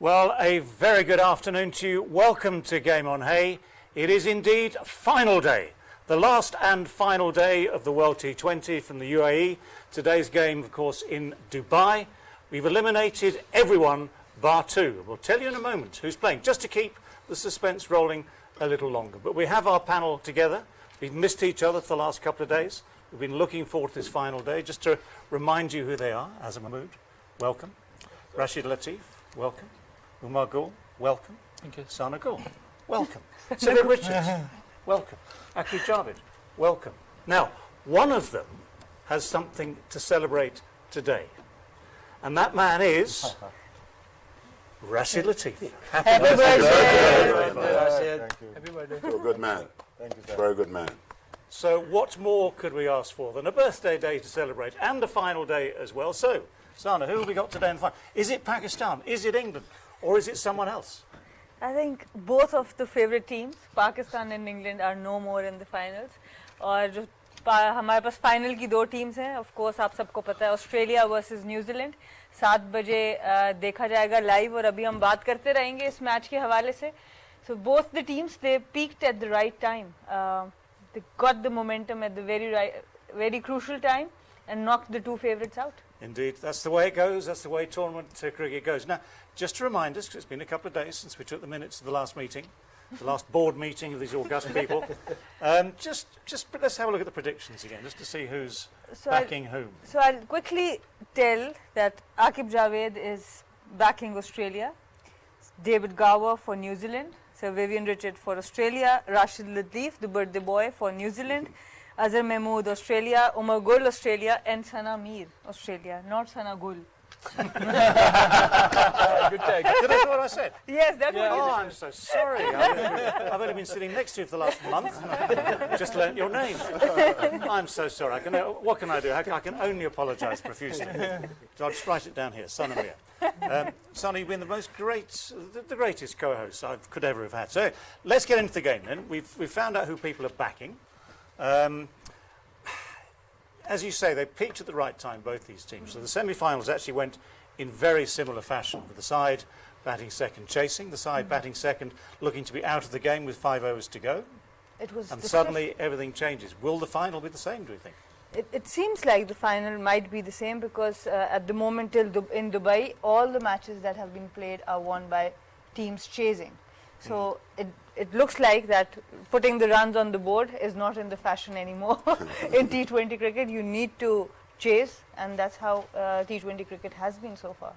Well, a very good afternoon to you. Welcome to Game on Hay. It is indeed final day, the last and final day of the World T20 from the UAE. Today's game, of course, in Dubai. We've eliminated everyone bar two. We'll tell you in a moment who's playing, just to keep the suspense rolling a little longer. But we have our panel together. We've missed each other for the last couple of days. We've been looking forward to this final day. Just to remind you who they are. Azhar Mahmood, welcome. Rashid, Latif, welcome. Umar, welcome. Thank you. Sana, welcome. Sylvia Richards, welcome. Aaqib, Javed, welcome. Now, one of them has something to celebrate today. And that man is Rashid Latif. Happy birthday, Rashid. Thank you. Happy birthday. You're a good man. Thank you, sir. Very good man. So what more could we ask for than a birthday day to celebrate and a final day as well? So, Sana, who have we got today in the final? Is it Pakistan? Is it England? Or is it someone else? I think both of the favorite teams, Pakistan and England, are no more in the finals. और जो हमारे पास final की दो teams हैं, of course आप सबको पता है, ऑस्ट्रेलिया वर्सेस न्यूजीलैंड 7 बजे देखा जाएगा लाइव और अभी हम बात करते रहेंगे इस मैच के हवाले से. So both the teams, they peaked at the right time. They got the momentum at the very crucial time and knocked the two favourites out. Indeed, that's the way it goes. That's the way tournament cricket goes. Now, just to remind us, because it's been a couple of days since we took the minutes of the last meeting, the last board meeting of these august people. Just let's have a look at the predictions again, just to see who's backing whom. So I'll quickly tell that Aaqib Javed is backing Australia, David Gower for New Zealand, Sir Vivian Richard for Australia, Rashid Latif, the birthday boy, for New Zealand, Azhar Mahmood, Australia, Umar, Australia, and Sana Mir, Australia, not Sana Gul. Good take. That's what I said. Yes, that's what Oh, you I'm so sorry. I've only been sitting next to you for the last month. And just learnt your name. I'm so sorry. What can I do? I can only apologise profusely. So I'll just write it down here. Sana Mir. Sana, you've been the greatest co-host I could ever have had. So let's get into the game then. We've found out who people are backing. As you say, they peaked at the right time, both these teams. So the semi-finals actually went in very similar fashion, with the side batting second chasing, the side batting second looking to be out of the game with 5 overs to go. And suddenly everything changes. Will the final be the same, do you think? It seems like the final might be the same because at the moment in Dubai, all the matches that have been played are won by teams chasing. So it looks like that putting the runs on the board is not in the fashion anymore. In T20 cricket, you need to chase, and that's how T20 cricket has been so far.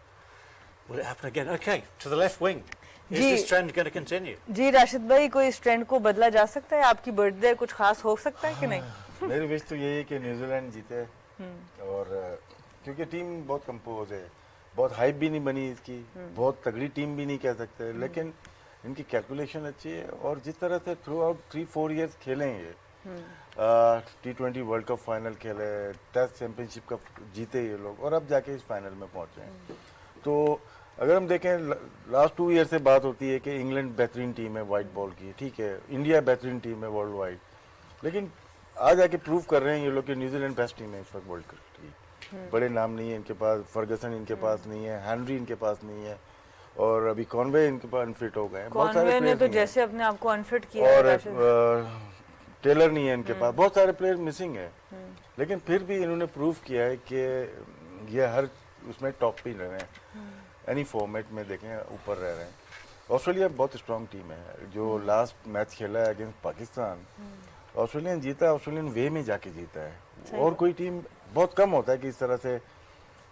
Will it happen again? Okay, to the left wing. Is this trend going to continue? जी राशिद भाई, कोई इस trend को बदला जा सकता है? आपकी birthday कुछ खास हो सकता है कि नहीं? मेरी विश तो यही है कि न्यूजीलैंड जीते और क्योंकि टीम बहुत कंपोज है, बहुत हाइप भी नहीं बनी इसकी, बहुत तगड़ी टीम भी नहीं कह सकते, लेकिन इनकी कैलकुलेशन अच्छी है और जिस तरह से थ्रू आउट 3-4 ईयर्स खेलेंगे, T20 वर्ल्ड कप फाइनल खेले, टेस्ट चैंपियनशिप कप जीते ये लोग और अब जाके इस फाइनल में पहुंचे हैं. तो अगर हम देखें लास्ट 2 ईयर से बात होती है कि इंग्लैंड बेहतरीन टीम है वाइट बॉल की, ठीक है, इंडिया बेहतरीन टीम है वर्ल्ड वाइड, लेकिन आज आके प्रूव कर रहे हैं ये लोग कि न्यूजीलैंड बेस्ट टीम है इस वक्त वर्ल्ड क्रिकेट की. बड़े नाम नहीं है इनके पास, फर्गसन इनके पास नहीं है, हेनरी इनके पास नहीं है और अभी कॉनवे इनके पास अनफिट हो गए हैं. बहुत सारे ने तो जैसे अपने आप को अनफिट किया और टेलर नहीं है इनके पास, बहुत सारे प्लेयर मिसिंग है, लेकिन फिर भी इन्होंने प्रूव किया है कि ये हर उसमें टॉप पे रह रहे हैं, एनी फॉर्मेट में देखें ऊपर रह रहे हैं. ऑस्ट्रेलिया बहुत स्ट्रांग टीम है. जो लास्ट मैच खेला है अगेंस्ट पाकिस्तान, ऑस्ट्रेलियन जीता, ऑस्ट्रेलियन वे में जाके जीता है. और कोई टीम बहुत कम होता है कि इस तरह से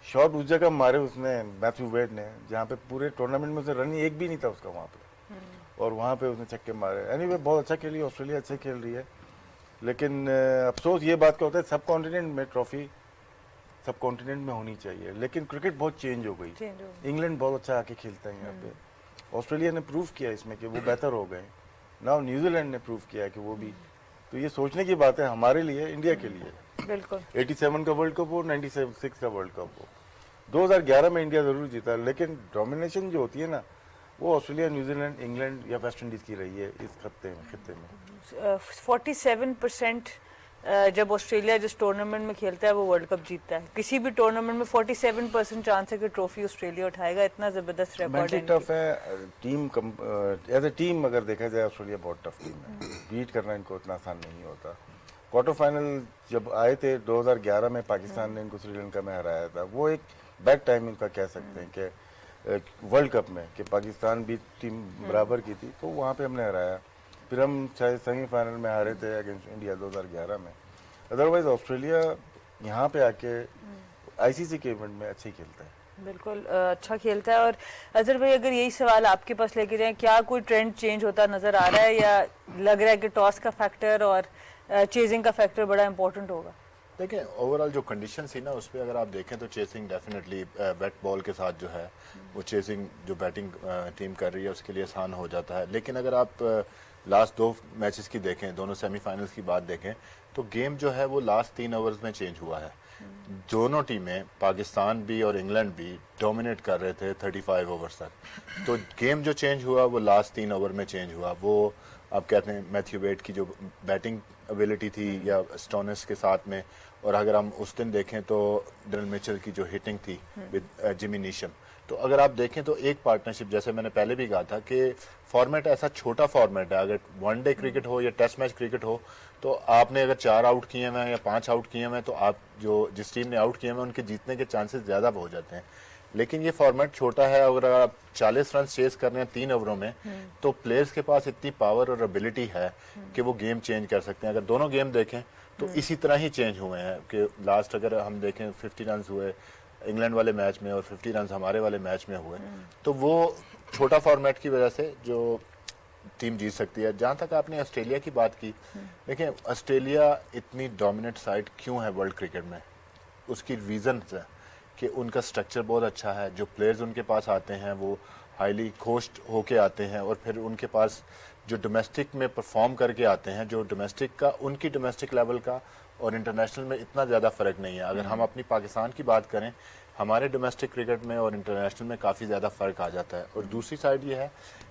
शॉट उस जगह मारे उसने, मैथ्यू वेड ने, जहाँ पे पूरे टूर्नामेंट में से रन एक भी नहीं था उसका वहाँ पे, और वहाँ पे उसने छक्के मारे. एनीवे बहुत अच्छा खेली ऑस्ट्रेलिया, अच्छा खेल रही है, लेकिन अफसोस ये बात का होता है सब कॉन्टिनेंट में ट्रॉफी सब कॉन्टिनेंट में होनी चाहिए, लेकिन क्रिकेट बहुत चेंज हो गई. इंग्लैंड बहुत अच्छा आके खेलता है यहाँ पे, ऑस्ट्रेलिया ने प्रूव किया इसमें कि वो बेहतर हो गए. नाउ न्यूजीलैंड ने प्रूव किया कि वो भी. तो ये सोचने की बात है हमारे लिए, इंडिया के लिए. बिल्कुल 87 का वर्ल्ड कप हो, 96 का वर्ल्ड कप हो, 2011 में इंडिया जरूर जीता, लेकिन डोमिनेशन जो होती है ना, वो ऑस्ट्रेलिया, न्यूजीलैंड, इंग्लैंड या वेस्ट इंडीज की रही है इस खत्ते में. 47% जब ऑस्ट्रेलिया जिस टूर्नामेंट में खेलता है वो वर्ल्ड कप जीतता है। किसी भी टूर्नामेंट में 47% चांस है कि ट्रॉफी ऑस्ट्रेलिया उठाएगा, इतना जबरदस्त रिकॉर्ड है। टफ है टीम, एज ए टीम अगर देखा जाए ऑस्ट्रेलिया बहुत टफ टीम है, बीट करना इनको इतना आसान नहीं होता। क्वार्टर फाइनल जब आए थे 2011 में पाकिस्तान ने इनको श्रीलंका में हराया था, वो एक बैड टाइम इनका कह सकते हैं कि वर्ल्ड कप में कि पाकिस्तान भी टीम बराबर की थी तो वहाँ पे हमने हराया। फिर हम शायद सेमीफाइनल में हारे थे अगेंस्ट इंडिया 2011 में। अदरवाइज ऑस्ट्रेलिया यहाँ पे आके आईसीसी के इवेंट में अच्छे खेलता है, बिल्कुल अच्छा खेलता है। और अजहर भाई अगर यही सवाल आपके पास लेके जाएं, क्या कोई ट्रेंड चेंज होता नजर आ रहा है या लग रहा है कि टॉस का फैक्टर और चेजिंग का फैक्टर बड़ा इंपॉर्टेंट होगा? देखिए ओवरऑल जो कंडीशन थी ना उस पर अगर आप देखें तो चेसिंग डेफिनेटली वेट बॉल के साथ जो है वो चेसिंग जो बैटिंग टीम कर रही है उसके लिए आसान हो जाता है। लेकिन अगर आप लास्ट 2 मैचेस की देखें, दोनों सेमीफाइनल्स की बात देखें तो गेम जो है वो लास्ट 3 ओवर्स में चेंज हुआ है। दोनों टीमें पाकिस्तान भी और इंग्लैंड भी डोमिनेट कर रहे थे 35 ओवर्स तक, तो गेम जो चेंज हुआ वो लास्ट 3 ओवर में चेंज हुआ। वो आप कहते हैं मैथ्यू वेड की जो बैटिंग एबिलिटी थी या स्टोनस के साथ में, और अगर हम उस दिन देखें तो डेरिल मिचेल की जो हिटिंग थी विद जिमी नीशम, तो अगर आप देखें तो एक पार्टनरशिप, जैसे मैंने पहले भी कहा था कि फॉर्मेट ऐसा छोटा फॉर्मेट है, अगर वनडे क्रिकेट हो या टेस्ट मैच क्रिकेट हो तो आपने अगर 4 आउट किए हुए हैं या 5 आउट किए हुए हैं तो आप जो जिस टीम ने आउट किए हुए हैं उनके जीतने के चांसेस ज़्यादा हो जाते हैं। लेकिन ये फॉर्मेट छोटा है, अगर आप 40 रन चेस कर रहे हैं 3 ओवरों में तो प्लेयर्स के पास इतनी पावर और एबिलिटी है कि वो गेम चेंज कर सकते हैं। अगर दोनों गेम देखें तो इसी तरह ही चेंज हुए हैं कि लास्ट अगर हम देखें 50 रन हुए इंग्लैंड वाले मैच में और 50 रन हमारे वाले मैच में हुए, तो वो छोटा फॉर्मेट की वजह से जो टीम जीत सकती है। जहाँ तक आपने ऑस्ट्रेलिया की बात की, देखिए ऑस्ट्रेलिया इतनी डोमिनेट साइड क्यों है वर्ल्ड क्रिकेट में, उसकी रीज़न है कि उनका स्ट्रक्चर बहुत अच्छा है, जो प्लेयर्स उनके पास आते हैं वो हाईली कोच्ड होके आते हैं, और फिर उनके पास जो डोमेस्टिक में परफॉर्म करके आते हैं, जो डोमेस्टिक का उनकी डोमेस्टिक लेवल का और इंटरनेशनल में इतना ज़्यादा फ़र्क नहीं है। अगर हम अपनी पाकिस्तान की बात करें, हमारे डोमेस्टिक क्रिकेट में और इंटरनेशनल में काफ़ी ज़्यादा फ़र्क आ जाता है। और दूसरी साइड ये है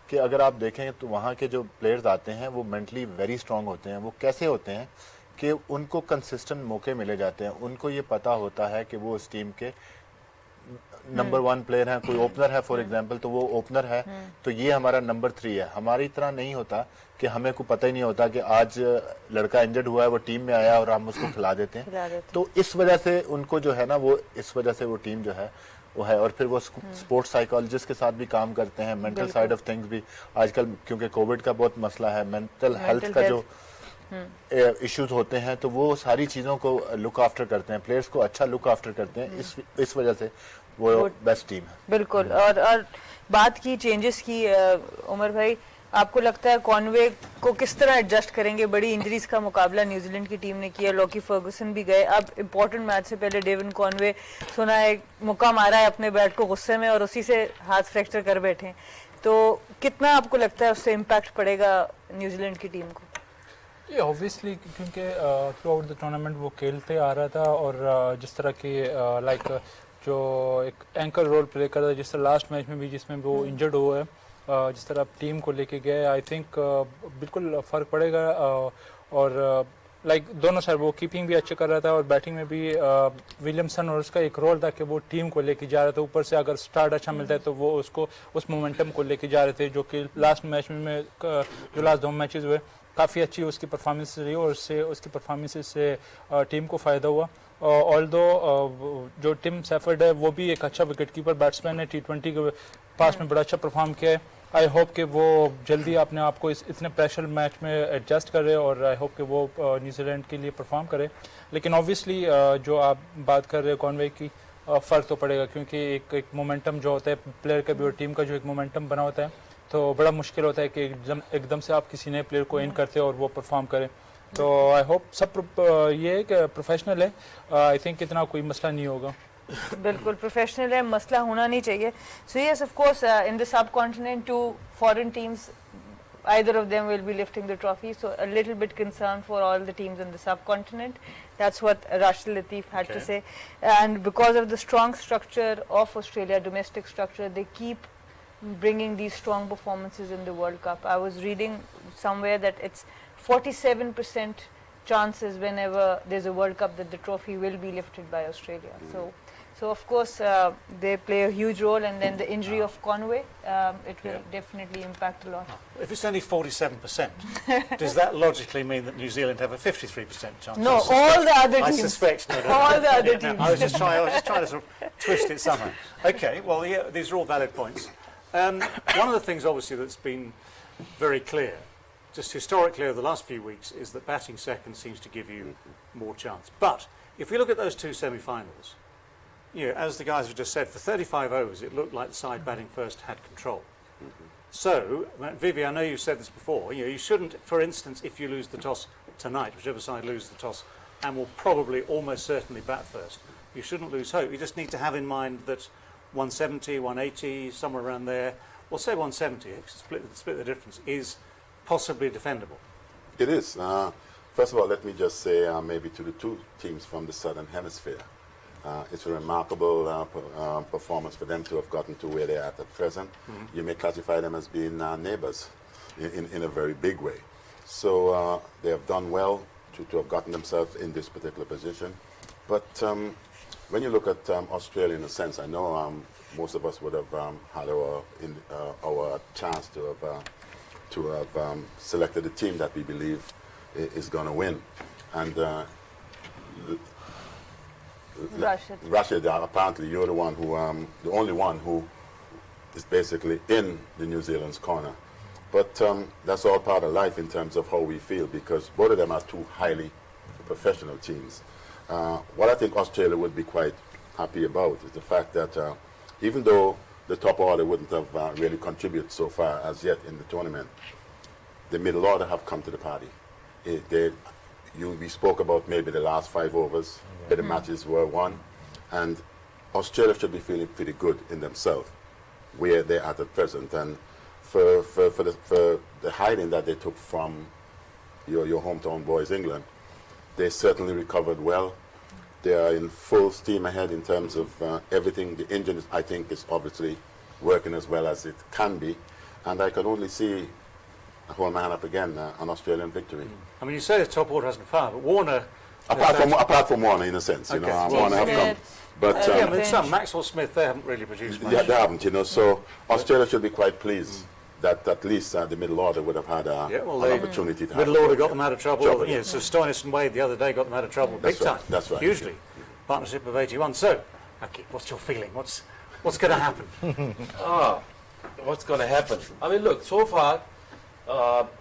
कि अगर आप देखें तो वहाँ के जो प्लेयर्स आते हैं वो मेंटली वेरी स्ट्रांग होते हैं। वो कैसे होते हैं कि उनको कंसिस्टेंट मौके मिले जाते हैं, उनको ये पता होता है कि वो उस टीम के नंबर 1 प्लेयर है। कोई ओपनर है फॉर एग्जांपल तो वो ओपनर है तो ये हमारा नंबर 3 है। हमारी तरह नहीं होता कि हमें को पता ही नहीं होता कि आज लड़का इंजर्ड हुआ है, वो टीम में आया और हम उसको खिला देते हैं। तो इस वजह से उनको जो है ना वो इस वजह से वो टीम जो है वो है। और फिर वो स्पोर्ट्स साइकोलॉजिस्ट के साथ भी काम करते हैं, मेंटल साइड ऑफ थिंग्स भी। आजकल क्योंकि कोविड का बहुत मसला है, मेंटल हेल्थ का जो इश्यूज होते हैं तो वो सारी चीज़ों को लुक आफ्टर करते हैं, प्लेयर्स को अच्छा लुक आफ्टर करते हैं। इस वजह से वो बेस्ट टीम है। बिल्कुल। और बात की चेंजेस की, उमर भाई आपको लगता है कॉनवे को किस तरह एडजस्ट करेंगे? बड़ी इंजरीज का मुकाबला न्यूजीलैंड की टीम ने किया, लॉकी फर्गुसन भी गए, अब इम्पोर्टेंट मैच से पहले डेविन कॉनवे सुना है मुक्का मारा है अपने बैट को गुस्से में और उसी से हाथ फ्रैक्चर कर बैठे, तो कितना आपको लगता है उससे इम्पैक्ट पड़ेगा न्यूजीलैंड की टीम को? ये ऑब्वियसली क्योंकि थ्रू आउट द टूर्नामेंट वो खेलते आ रहा था और जिस तरह की लाइक जो एक एंकर रोल प्ले कर रहा है, जिस तरह लास्ट मैच में भी जिसमें वो इंजर्ड हुआ है, जिस तरह टीम को लेके गए, आई थिंक बिल्कुल फ़र्क पड़ेगा। और लाइक दोनों साइड वो कीपिंग भी अच्छे कर रहा था और बैटिंग में भी विलियमसन और उसका एक रोल था कि वो टीम को लेके जा रहा था। ऊपर से अगर स्टार्ट अच्छा मिलता है तो वो उसको उस मोमेंटम को लेके जा रहे थे, जो कि लास्ट मैच में जो लास्ट 2 मैचेस हुए काफ़ी अच्छी उसकी परफॉर्मेंस रही और उससे उसकी परफॉर्मेंस से टीम को फ़ायदा हुआ। ऑल्दो जो टिम सैफर्ड है वो भी एक अच्छा विकेट कीपर बैट्समैन है, T20 के पास में बड़ा अच्छा परफॉर्म किया है। आई होप कि वो जल्दी अपने आप को इतने प्रेशर मैच में एडजस्ट करे और आई होप कि वो न्यूजीलैंड के लिए परफॉर्म करे। लेकिन ऑब्वियसली जो आप बात कर रहे हो कॉनवे की, फ़र्क तो पड़ेगा क्योंकि एक मोमेंटम जो होता है प्लेयर का भी और टीम का जो एक मोमेंटम बना होता है तो बड़ा मुश्किल होता है कि एकदम से आप किसी नए प्लेयर को इन करते हो और वो परफॉर्म करें। तो आई होप सब ये है कि प्रोफेशनल है, आई थिंक इतना कोई मसला नहीं होगा। बिल्कुल प्रोफेशनल है, मसला होना नहीं चाहिए। So yes of course in the sub continent 2 foreign teams, either of them will be lifting the trophy, so a little bit concerned for all the teams in the subcontinent. That's what Rashid Latif had to say. And because of the strong structure of Australia, domestic structure, they keep bringing these strong performances in the World Cup. I was reading somewhere that it's 47% chances whenever there's a World Cup that the trophy will be lifted by Australia. So of course they play a huge role, and then the injury of Conway, it will definitely impact a lot. If it's only 47%, does that logically mean that New Zealand have a 53% chance? No, all the other I teams. suspect. No, All the other no, teams. I was just trying to sort of twist it somehow. Okay, well, yeah, these are all valid points. One of the things, obviously, that's been very clear, just historically over the last few weeks, is that batting second seems to give you more chance. But if we look at those two semi-finals, you know, as the guys have just said, for 35 overs, it looked like the side batting first had control. So, Vivian, I know you've said this before, you know, you shouldn't, for instance, if you lose the toss tonight, whichever side loses the toss, and will probably almost certainly bat first, you shouldn't lose hope. You just need to have in mind that 170, 180, somewhere around there, well, say 170, split the difference, is possibly defendable. It is. First of all, let me just say maybe to the two teams from the Southern Hemisphere, it's a remarkable performance for them to have gotten to where they are at present. You may classify them as being neighbors in a very big way. So they have done well to have gotten themselves in this particular position. But when you look at Australia in a sense, I know most of us would have had our chance to have selected a team that we believe is going to win. And Rashid, apparently you're the one who, the only one who is basically in the New Zealand's corner. But that's all part of life in terms of how we feel, because both of them are two highly professional teams. What I think Australia would be quite happy about is the fact that even though the top order wouldn't have really contributed so far as yet in the tournament, the middle order have come to the party. We spoke about maybe the last 5 overs, where the matches were won, and Australia should be feeling pretty good in themselves where they're at present. And for the hiding that they took from your hometown boys, England, they certainly recovered well. They are in full steam ahead in terms of everything. The engine, I think, is obviously working as well as it can be, and I can only see I hold my hand up again, an Australian victory. I mean, you say the top order hasn't fired, but Warner... Apart from Warner, in a sense, you know, Warner have come. But yeah, I mean, some Maxwell Smith, they haven't really produced much. Yeah, they haven't, you know. So Australia should be quite pleased that at least the middle order would have had an opportunity to. Middle order got them out of trouble. Yeah, so Stoinis and Wade the other day got them out of trouble big time. That's right. Hugely. Partnership of 81. So, Aaqib, what's your feeling? What's going to happen? What's going to happen? I mean, look, so far.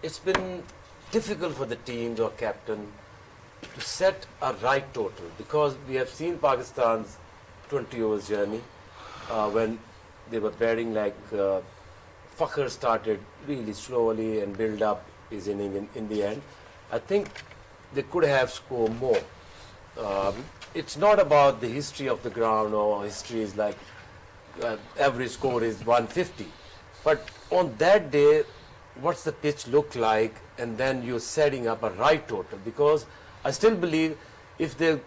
It's been difficult for the teams or captain to set a right total, because we have seen Pakistan's 20 overs journey when they were batting like Fakhr started really slowly and build up his inning in the end. I think they could have scored more. It's not about the history of the ground, or history is like average score is 150, but on that day, what's the pitch look like, and then you're setting up a right total, because I still believe if they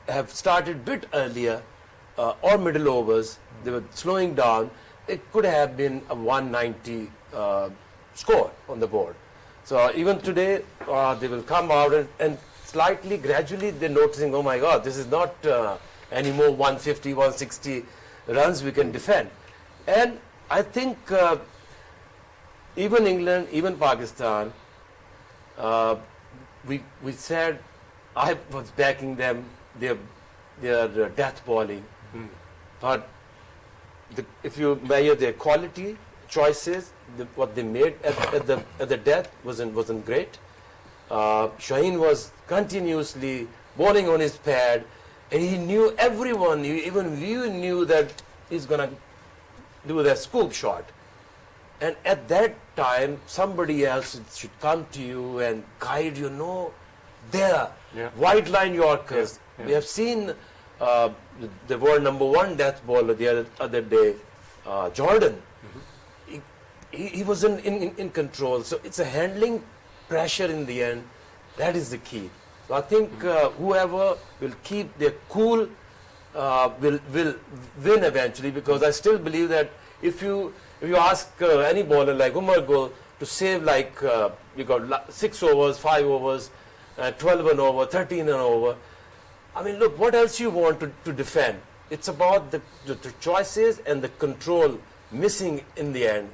have started bit earlier or middle overs, they were slowing down, it could have been a 190 score on the board. So even today they will come out and slightly gradually they're noticing, oh my God, this is not any more 150, 160 runs we can defend. And I think even England, even Pakistan, we said, I was backing them, their death bowling, but if you measure their quality, choices, what they made at the death wasn't great. Shaheen was continuously bowling on his pad, and he knew everyone, even you knew that he's going to do that scoop shot. And at that time, somebody else should come to you and guide you. No, there, wide line Yorkers. We have seen the world #1 death bowler the other day, Jordan. He was in control. So it's a handling pressure in the end. That is the key. So I think whoever will keep their cool will win eventually, because I still believe that if you ask any bowler like Umar to save like you got 6 overs, 5 overs, 12 and over, 13 and over. I mean, look, what else you want to defend? It's about the choices and the control missing in the end.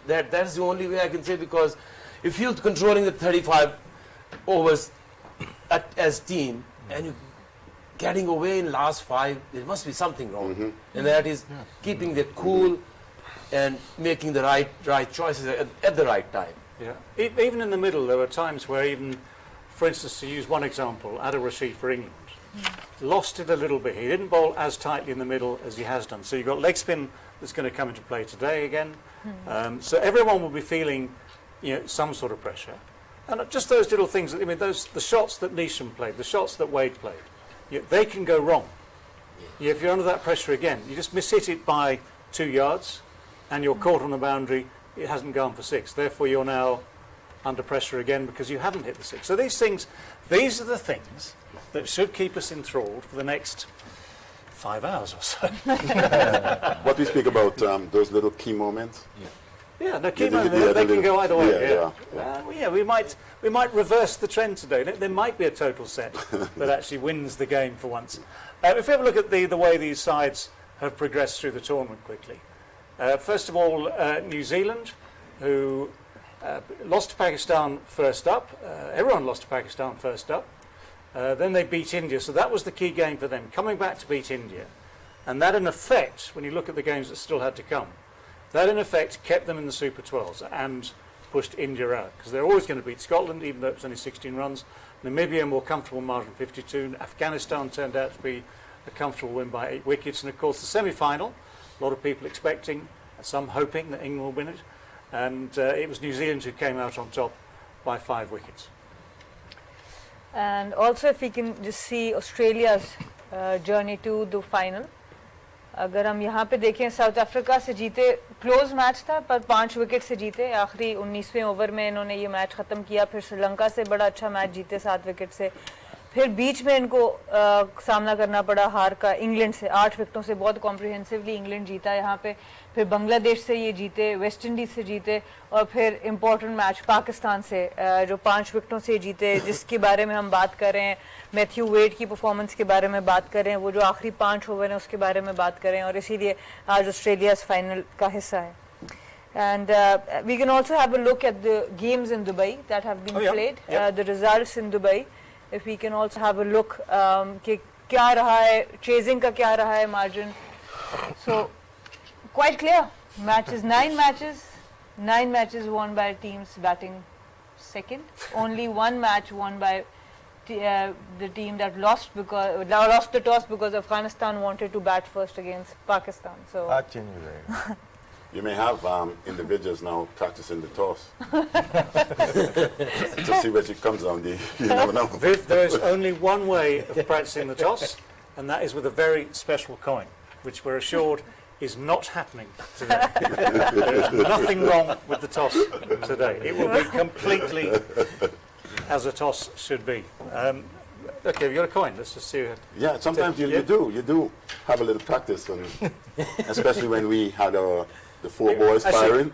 That's the only way I can say, because if you're controlling the 35 overs as team and you're getting away in last 5, there must be something wrong. And that is keeping the cool and making the right choices at the right time. Yeah. Even in the middle, there were times where even, for instance, to use one example, Rashid for England, lost it a little bit. He didn't bowl as tightly in the middle as he has done. So you've got leg spin that's going to come into play today again. So everyone will be feeling, some sort of pressure. And just those little things, I mean, the shots that Neesham played, the shots that Wade played, they can go wrong. If you're under that pressure again, you just miss it by 2 yards and you're caught on the boundary, it hasn't gone for 6. Therefore, you're now under pressure again because you haven't hit the 6. So these are the things that should keep us enthralled for the next 5 hours or so. What we speak about, those little key moments. Yeah, no, key moments, they can go either way. We might reverse the trend today. There might be a total set that actually wins the game for once. If we have a look at the way these sides have progressed through the tournament quickly. First of all, New Zealand, who lost to Pakistan first up. Everyone lost to Pakistan first up. Then they beat India, so that was the key game for them, coming back to beat India. And that, in effect, when you look at the games that still had to come, that, in effect, kept them in the Super 12s and pushed India out, because they're always going to beat Scotland, even though it was only 16 runs. Namibia, a more comfortable margin, 52. Afghanistan turned out to be a comfortable win by 8 wickets. And, of course, the semi-final, a lot of people expecting, some hoping that England will win it. And it was New Zealand who came out on top by 5 wickets. And also, if we can just see Australia's journey to the final. अगर हम यहाँ पे देखें, south Africa से जीते, close match था पर 5 wicket से जीते. आखिरी 19वें ओवर में इन्होंने ये मैच ख़त्म किया. फिर श्रीलंका से बड़ा अच्छा मैच जीते 7 विकेट से. फिर बीच में इनको सामना करना पड़ा हार का इंग्लैंड से. 8 विकेटों से बहुत कॉम्प्रिहेंसिवली इंग्लैंड जीता यहाँ पे. फिर बांग्लादेश से ये जीते, वेस्ट इंडीज़ से जीते, और फिर इम्पोर्टेंट मैच पाकिस्तान से जो 5 विकेटों से जीते, जिसके बारे में हम बात कर रहे हैं. मैथ्यू वेड की परफॉर्मेंस के बारे में बात कर रहे हैं, वो जो आखिरी 5 ओवर हैं उसके बारे में बात करें, और इसीलिए आज ऑस्ट्रेलिया फाइनल का हिस्सा है. And we can also have a look at the games in Dubai that have been played, the results in Dubai. If we can also have a look कि क्या रहा है, chasing का क्या रहा है margin. So quite clear. Matches, 9 matches won by teams batting second. Only 1 match won by the team that lost the toss because Afghanistan wanted to bat first against Pakistan. So You may have individuals now practicing the toss to see which it comes on. You never know. There is only one way of practicing the toss, and that is with a very special coin, which we're assured is not happening today. There is nothing wrong with the toss today. It will be completely as a toss should be. Okay, we've got a coin. Let's just see. Yeah, sometimes you do have a little practice, and especially when we had the 4 boys firing,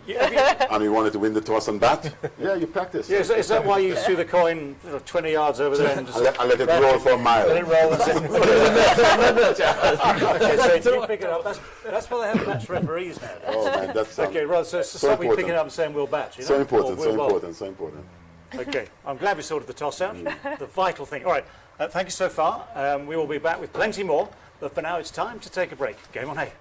and we wanted to win the toss and bat. Yeah, you practice. Yeah, is that why you threw the coin 20 yards over there and just I let it roll for a mile? Let it roll and say, okay, so you pick it up. That's why they have match referees now. Oh man, that's okay. Right, so stop me picking it up and saying we'll bat. You know? So important, Or so we'll bowl. important, so important. Okay, I'm glad we sorted the toss out. The vital thing. All right, thank you so far. We will be back with plenty more, but for now it's time to take a break. Game on Hay.